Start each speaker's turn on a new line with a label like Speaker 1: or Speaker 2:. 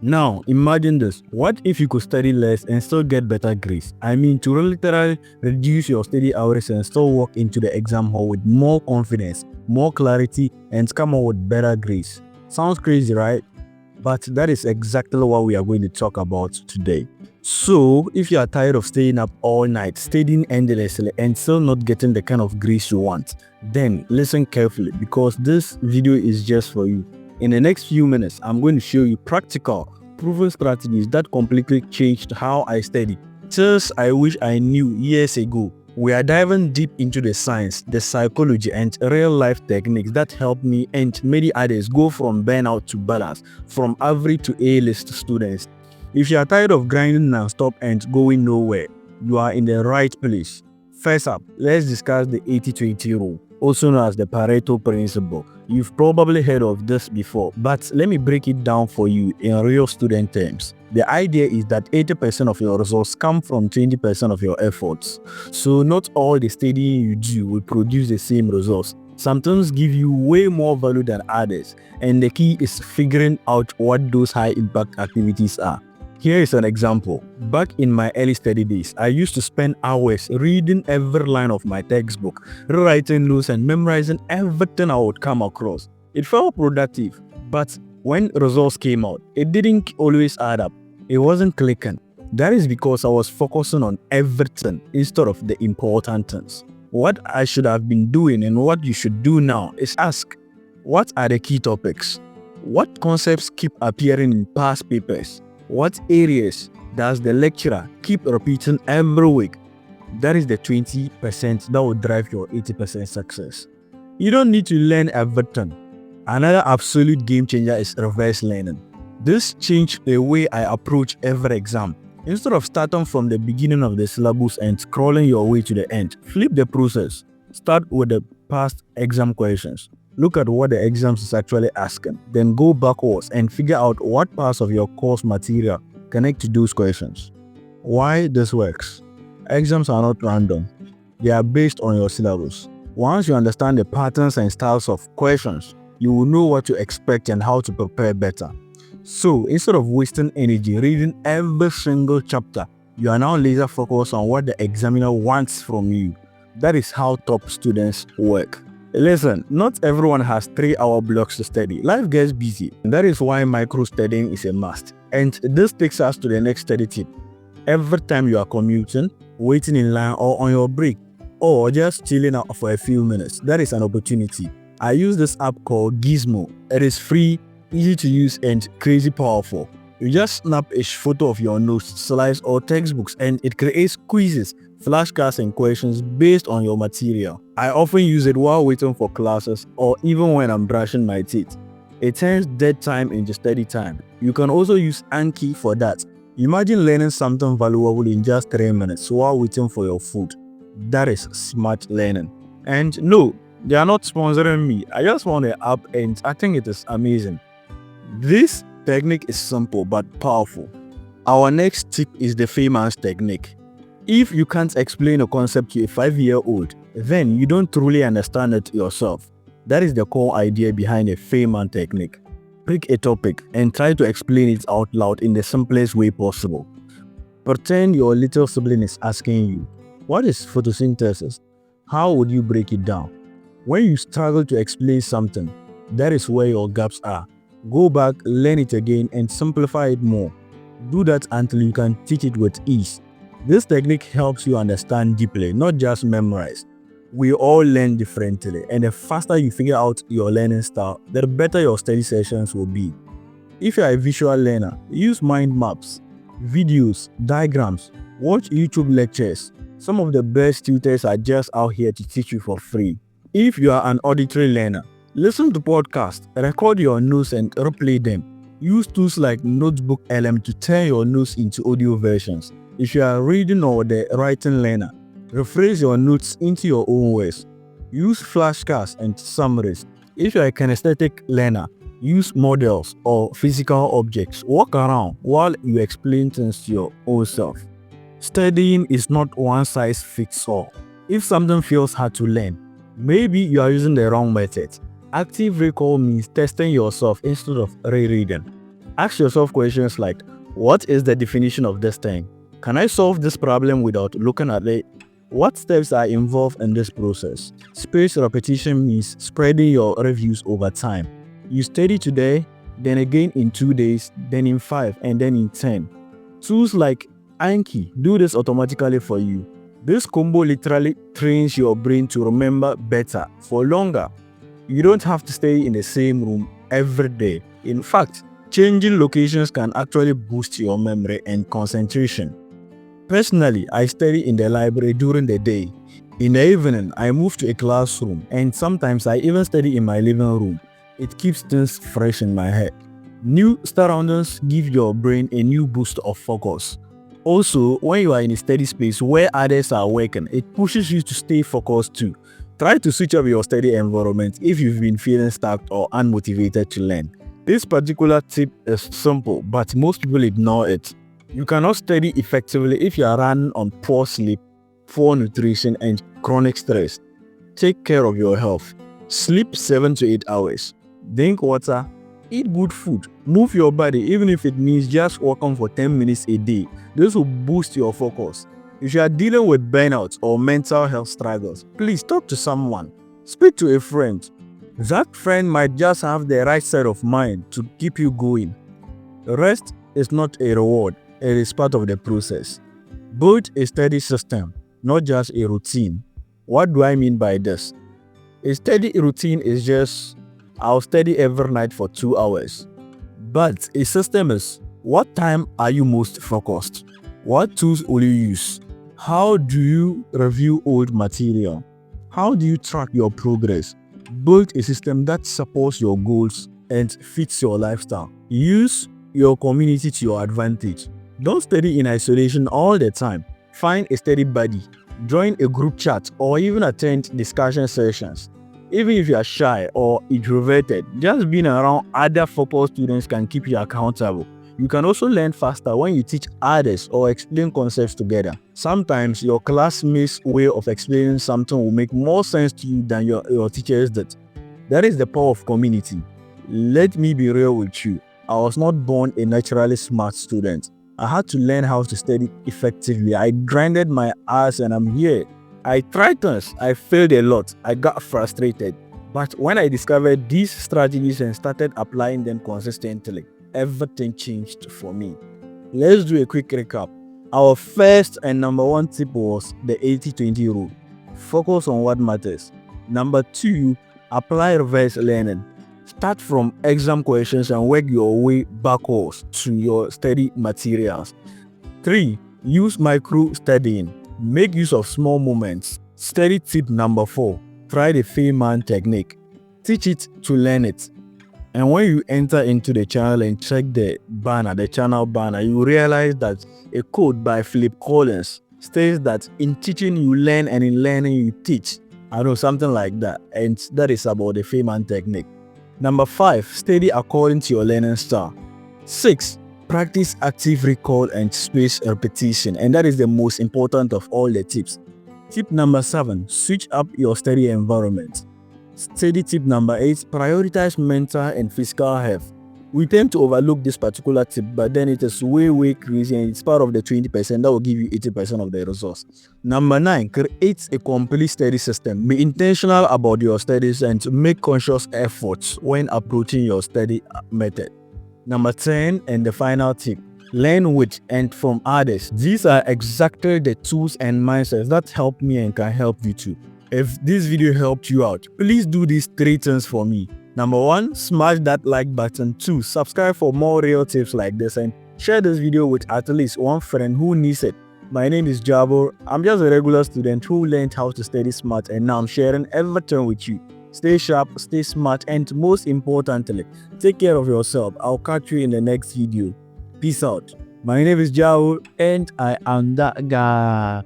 Speaker 1: Now, imagine this. What if you could study less and still get better grades? I mean, to literally reduce your study hours and still walk into the exam hall with more confidence, more clarity, and come out with better grades. Sounds crazy, right? But that is exactly what we are going to talk about today. So, if you are tired of staying up all night, studying endlessly, and still not getting the kind of grades you want, then listen carefully because this video is just for you. In the next few minutes, I'm going to show you practical, proven strategies that completely changed how I study. Just I wish I knew years ago. We are diving deep into the science, the psychology, and real-life techniques that help me and many others go from burnout to balance, from average to A-list students. If you are tired of grinding non-stop and going nowhere, you are in the right place. First up, let's discuss the 80-20 rule, also known as the Pareto principle. You've probably heard of this before, but let me break it down for you in real student terms. The idea is that 80% of your results come from 20% of your efforts. So not all the studying you do will produce the same results. Some things give you way more value than others, and the key is figuring out what those high-impact activities are. Here is an example. Back in my early study days, I used to spend hours reading every line of my textbook, rewriting notes and memorizing everything I would come across. It felt productive, but when results came out, it didn't always add up. It wasn't clicking. That is because I was focusing on everything instead of the important things. What I should have been doing and what you should do now is ask, what are the key topics? What concepts keep appearing in past papers? What areas does the lecturer keep repeating every week? That is the 20% that will drive your 80% success. You don't need to learn everything. Another absolute game changer is reverse learning. This changed the way I approach every exam. Instead of starting from the beginning of the syllabus and scrolling your way to the end, flip the process. Start with the past exam questions. Look at what the exam is actually asking. Then go backwards and figure out what parts of your course material connect to those questions. Why this works? Exams are not random. They are based on your syllabus. Once you understand the patterns and styles of questions, you will know what to expect and how to prepare better. So, instead of wasting energy reading every single chapter, you are now laser focused on what the examiner wants from you. That is how top students work. Listen, not everyone has 3-hour blocks to study. Life gets busy. That is why micro-studying is a must. And this takes us to the next study tip. Every time you are commuting, waiting in line or on your break, or just chilling out for a few minutes, that is an opportunity. I use this app called Gizmo. It is free, easy to use, and crazy powerful. You just snap a photo of your notes, slides, or textbooks, and it creates quizzes, flashcards, and questions based on your material. I often use it while waiting for classes or even when I'm brushing my teeth. It turns dead time into study time. You can also use Anki for that. Imagine learning something valuable in just 3 minutes while waiting for your food. That is smart learning. And no, they are not sponsoring me. I just found the app and I think it is amazing. This technique is simple but powerful. Our next tip is the Feynman's technique. If you can't explain a concept to a 5-year-old, then you don't truly understand it yourself. That is the core idea behind the Feynman technique. Pick a topic and try to explain it out loud in the simplest way possible. Pretend your little sibling is asking you, what is photosynthesis? How would you break it down? When you struggle to explain something, that is where your gaps are. Go back, learn it again, and simplify it more. Do that until you can teach it with ease. This technique helps you understand deeply, not just memorize. We all learn differently, and the faster you figure out your learning style, the better your study sessions will be. If you are a visual learner, use mind maps, videos, diagrams, watch YouTube lectures. Some of the best tutors are just out here to teach you for free. If you are an auditory learner, listen to podcasts, record your notes and replay them. Use tools like Notebook LM to turn your notes into audio versions. If you are reading or the writing learner, rephrase your notes into your own words. Use flashcards and summaries. If you are a kinesthetic learner, use models or physical objects. Walk around while you explain things to your own self. Studying is not one size fits all. If something feels hard to learn, maybe you are using the wrong method. Active recall means testing yourself instead of rereading. Ask yourself questions like, what is the definition of this thing? Can I solve this problem without looking at it? What steps are involved in this process? Spaced repetition means spreading your reviews over time. You study today, then again in 2 days, then in 5, and then in 10. Tools like Anki do this automatically for you. This combo literally trains your brain to remember better for longer. You don't have to stay in the same room every day. In fact, changing locations can actually boost your memory and concentration. Personally, I study in the library during the day. In the evening, I move to a classroom, and sometimes I even study in my living room. It keeps things fresh in my head. New surroundings give your brain a new boost of focus. Also, when you are in a steady space where others are working, it pushes you to stay focused too. Try to switch up your study environment if you've been feeling stuck or unmotivated to learn. This particular tip is simple, but most people ignore it. You cannot study effectively if you are running on poor sleep, poor nutrition, and chronic stress. Take care of your health. Sleep 7 to 8 hours. Drink water. Eat good food. Move your body, even if it means just walking for 10 minutes a day. This will boost your focus. If you are dealing with burnout or mental health struggles, please talk to someone. Speak to a friend. That friend might just have the right state of mind to keep you going. Rest is not a reward. It is part of the process. Build a steady system, not just a routine. What do I mean by this? A steady routine is just, I'll study every night for 2 hours. But a system is, what time are you most focused? What tools will you use? How do you review old material? How do you track your progress? Build a system that supports your goals and fits your lifestyle. Use your community to your advantage. Don't study in isolation all the time. Find a steady buddy, join a group chat, or even attend discussion sessions. Even if you are shy or introverted, just being around other focused students can keep you accountable. You can also learn faster when you teach others or explain concepts together. Sometimes your classmates' way of explaining something will make more sense to you than your teachers did. That is the power of community. Let me be real with you. I was not born a naturally smart student. I had to learn how to study effectively. I grinded my ass and I'm here. I tried things. I failed a lot. I got frustrated. But when I discovered these strategies and started applying them consistently, everything changed for me. Let's do a quick recap. Our first and number one tip was the 80-20 rule. Focus on what matters. Number 2, apply reverse learning. Start from exam questions and work your way backwards to your study materials. 3. Use micro-studying. Make use of small moments. Study tip number 4. Try the Feynman technique. Teach it to learn it. And when you enter into the channel and check the channel banner, you realize that a quote by Philip Collins states that in teaching you learn and in learning you teach. I know, something like that. And that is about the Feynman technique. Number 5, study according to your learning style. 6, practice active recall and spaced repetition, and that is the most important of all the tips. Tip number 7, switch up your study environment. Study tip number 8, prioritize mental and physical health. We tend to overlook this particular tip, but then it is way crazy and it's part of the 20% that will give you 80% of the results. Number 9, create a complete study system. Be intentional about your studies and make conscious efforts when approaching your study method. Number 10, and the final tip, learn with and from others. These are exactly the tools and mindsets that help me and can help you too. If this video helped you out, please do these 3 things for me. Number 1, smash that like button. 2, subscribe for more real tips like this, and share this video with at least one friend who needs it. My name is Jabo. I'm just a regular student who learned how to study smart, and now I'm sharing everything with you. Stay sharp, stay smart, and most importantly, take care of yourself. I'll catch you in the next video. Peace out. My name is Jabo, and I am that guy.